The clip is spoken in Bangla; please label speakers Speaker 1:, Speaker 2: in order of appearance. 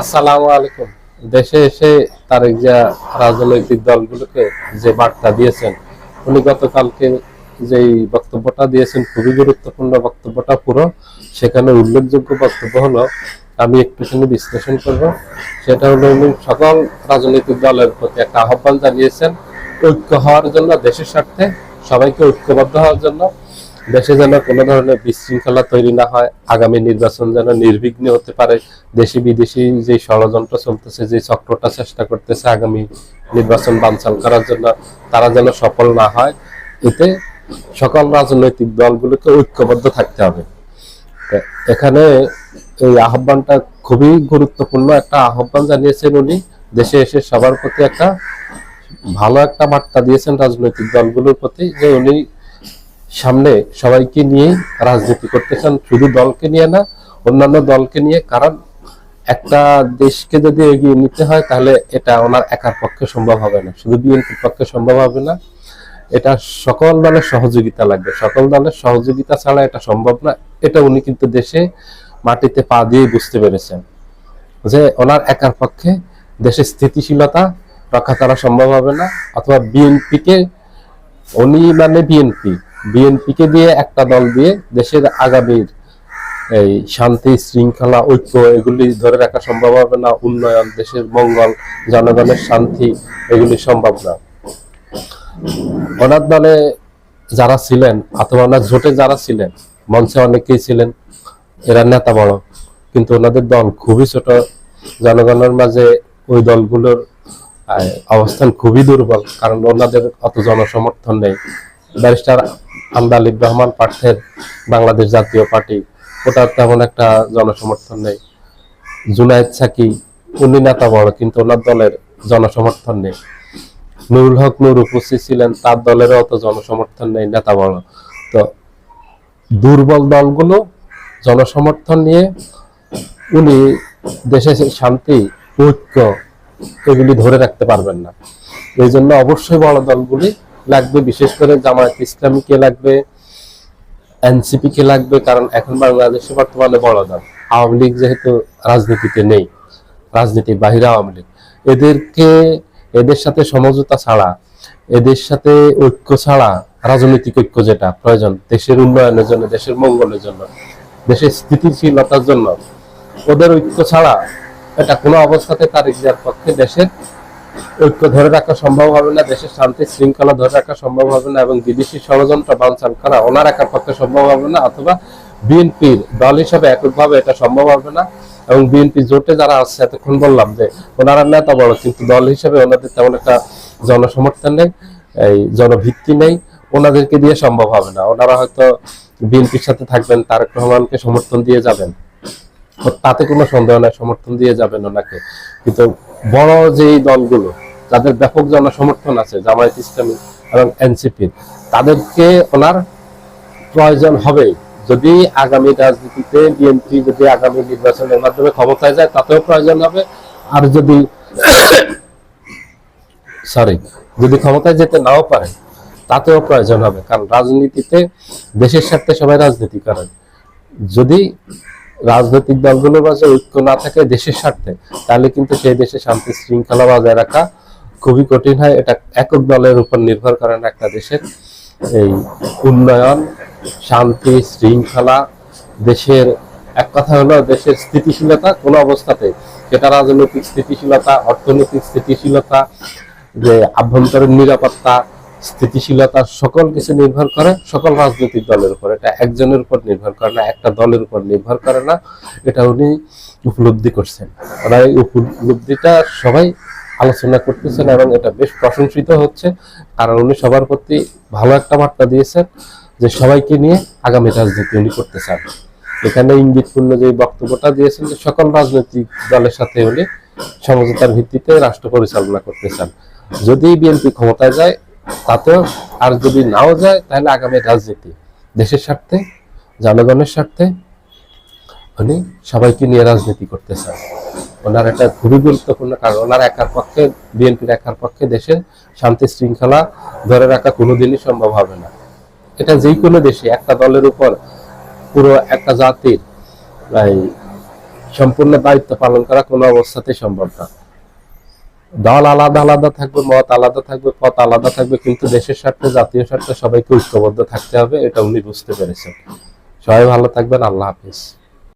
Speaker 1: আসসালামু আলাইকুম। দেশে এসে তারেক জিয়া রাজনৈতিক দলগুলোকে যে বার্তা দিয়েছেন, উনি গতকালকে যেই বক্তব্যটা দিয়েছেন খুবই গুরুত্বপূর্ণ বক্তব্যটা পুরো। সেখানে উল্লেখযোগ্য বক্তব্য হলো, আমি একটুখানি বিশ্লেষণ করব। সেটা হলো উনি সকল রাজনৈতিক দলের প্রতি একটা আহ্বান জানিয়েছেন ঐক্য হওয়ার জন্য, দেশের স্বার্থে সবাইকে ঐক্যবদ্ধ হওয়ার জন্য, দেশে যেন কোনো ধরনের বিশৃঙ্খলা তৈরি না হয়, আগামী নির্বাচন যেন নির্বিঘ্নে হতে পারে। দেশি বিদেশি যে ষড়যন্ত্র চলতেছে, যে চক্রটা চেষ্টা করতেছে আগামী নির্বাচন বানচাল করার জন্য, তারা যেন সফল না হয়। এতে সকল রাজনৈতিক দলগুলোকে ঐক্যবদ্ধ থাকতে হবে। এখানে এই আহ্বানটা খুবই গুরুত্বপূর্ণ একটা আহ্বান জানিয়েছেন উনি। দেশে এসে সবার প্রতি একটা ভালো একটা বার্তা দিয়েছেন রাজনৈতিক দলগুলোর প্রতি, যে উনি সামনে সবাইকে নিয়ে রাজনীতি করতেছেন, শুধু দলকে নিয়ে না, অন্যান্য দলকে নিয়ে। কারণ একটা দেশকে যদি এগিয়ে নিতে হয়, তাহলে এটা ওনার একার পক্ষে সম্ভব হবে না, শুধু বিএনপির পক্ষে সম্ভব হবে না। এটা সকল দলের সহযোগিতা লাগবে, সকল দলের সহযোগিতা ছাড়া এটা সম্ভব না। এটা উনি কিন্তু দেশে মাটিতে পা দিয়ে বুঝতে পেরেছেন যে ওনার একার পক্ষে দেশের স্থিতিশীলতা রক্ষা করা সম্ভব হবে না। অথবা বিএনপিকে উনি মানে বিএনপিকে দিয়ে, একটা দল দিয়ে দেশের আগামীর এই শান্তি শৃঙ্খলা ঐক্য এগুলি ধরে রাখা সম্ভব হবে না। উন্নয়ন, দেশের মঙ্গল, জনগণের শান্তি এগুলি সম্ভব না। ওনার দলে যারা ছিলেন অথবা ওনার জোটে যারা ছিলেন, মঞ্চে অনেকেই ছিলেন, এরা নেতা বড়, কিন্তু ওনাদের দল খুবই ছোট। জনগণের মাঝে ওই দলগুলোর অবস্থান খুবই দুর্বল, কারণ ওনাদের অত জনসমর্থন নেই। ব্যারিস্টার আন্দালিব রহমান পার্থের বাংলাদেশ জাতীয় পার্টি, ওটার তেমন একটা জনসমর্থন নেই। জুনায়েদ সাকি, উনি নেতা বড়, কিন্তু ওনার দলের জনসমর্থন নেই। নুরুল হক নূর উপস্থিত ছিলেন, তার দলের অত জনসমর্থন নেই, নেতা বড়। তো দুর্বল দলগুলো জনসমর্থন নিয়ে উনি দেশে শান্তি ঐক্য এগুলি ধরে রাখতে পারবেন না। এই জন্য অবশ্যই বড় দলগুলি লাগবে, বিশেষ করে জামায়াত ইসলামীকে লাগবে, এনসিপি কে লাগবে। কারণ এখন বাংলাদেশে বর্তমানে বড় দল আওয়ামী লীগ যেহেতু রাজনীতিতে নেই, রাজনীতির বাহিরে আওয়ামী লীগ, এদেরকে এদের সাথে সমঝোতা ছাড়া, এদের সাথে ঐক্য ছাড়া, রাজনৈতিক ঐক্য যেটা প্রয়োজন দেশের উন্নয়নের জন্য, দেশের মঙ্গলের জন্য, দেশের স্থিতিশীলতার জন্য, ওদের ঐক্য ছাড়া এটা কোনো অবস্থাতে তারেক জিয়ার পক্ষে দেশের ঐক্য ধরে রাখা সম্ভব হবে না, দেশের শান্তি শৃঙ্খলা ধরে রাখা সম্ভব হবে না, এবং বিদেশি ষড়যন্ত্র বানচাল করা ওনার একার পক্ষে সম্ভব হবে না, অথবা বিএনপির দল হিসাবে এককভাবে এটা সম্ভব হবে না। এবং বিএনপি জোটে যারা আছে, এতক্ষণ বললাম যে ওনারা নেতা বড়, কিন্তু দল হিসাবে ওনাদের তেমন একটা জনসমর্থন নেই, এই জনভিত্তি নেই, ওনাদেরকে দিয়ে সম্ভব হবে না। ওনারা হয়তো বিএনপির সাথে থাকবেন, তারেক রহমানকে সমর্থন দিয়ে যাবেন, তাতে কোনো সন্দেহ নাই, সমর্থন দিয়ে যাবেন ওনাকে। কিন্তু বড় যেই দলগুলো যাদের ব্যাপক জনসমর্থন আছে, জামায়াত ইসলামী এবং এনসিপি, তাদেরকে ওনার প্রয়োজন হবে। যদি আগামী রাজনীতিতে বিএনপি যদি আগামী নির্বাচনের মাধ্যমে ক্ষমতায় যায়, তাতেও প্রয়োজন হবে। আর যদি যদি ক্ষমতায় যেতে নাও পারে, তাতেও প্রয়োজন হবে। কারণ রাজনীতিতে দেশের স্বার্থে সবাই রাজনীতি করেন। যদি রাজনৈতিক দলগুলোর মাঝে ঐক্য না থাকে দেশের স্বার্থে, তাহলে কিন্তু সেই দেশে শান্তি শৃঙ্খলা বজায় রাখা খুবই কঠিন হয়। এটা একক দলের উপর নির্ভর করে না একটা দেশের এই উন্নয়ন, শান্তি শৃঙ্খলা, দেশের এক কথা হলো দেশের স্থিতিশীলতা। কোনো অবস্থাতে সেটা রাজনৈতিক স্থিতিশীলতা, অর্থনৈতিক স্থিতিশীলতা, যে আভ্যন্তরীণ নিরাপত্তা, স্থিতিশীলতা, সকল কিছু নির্ভর করে সকল রাজনৈতিক দলের উপর। এটা একজনের উপর নির্ভর করে না, একটা দলের উপর নির্ভর করে না। এটা উনি উপলব্ধি করছেন। ওরা এই উপলব্ধিটা সবাই আলোচনা করতেছেন এবং এটা বেশ প্রশংসিত হচ্ছে। কারণ উনি সবার প্রতি ভালো একটা বার্তা দিয়েছেন যে সবাইকে নিয়ে আগামী রাজনীতি উনি করতে চান। এখানে ইঙ্গিতপূর্ণ যে বক্তব্যটা দিয়েছেন যে সকল রাজনৈতিক দলের সাথে উনি সমঝোতার ভিত্তিতে রাষ্ট্র পরিচালনা করতে চান। যদি বিএনপি ক্ষমতায় যায় তাতেও, আর যদি নাও যায় তাহলে আগামী রাজনীতি দেশের স্বার্থে, জনগণের স্বার্থে উনি সবাইকে নিয়ে রাজনীতি করতে চান। ওনার এটা খুবই গুরুত্বপূর্ণ। কারণ ওনার একার পক্ষে, বিএনপির একার পক্ষে দেশের শান্তি শৃঙ্খলা ধরে রাখা কোনোদিনই সম্ভব হবে না। এটা যে কোনো দেশে একটা দলের উপর পুরো একটা জাতির সম্পূর্ণ দায়িত্ব পালন করা কোনো অবস্থাতেই সম্ভব না। দল আলাদা আলাদা থাকবে, মত আলাদা থাকবে, পথ আলাদা থাকবে, কিন্তু দেশের স্বার্থে, জাতীয় স্বার্থে সবাইকে ঐক্যবদ্ধ থাকতে হবে, এটা উনি বুঝতে পেরেছেন। সবাই ভালো থাকবেন। আল্লাহ হাফিজ।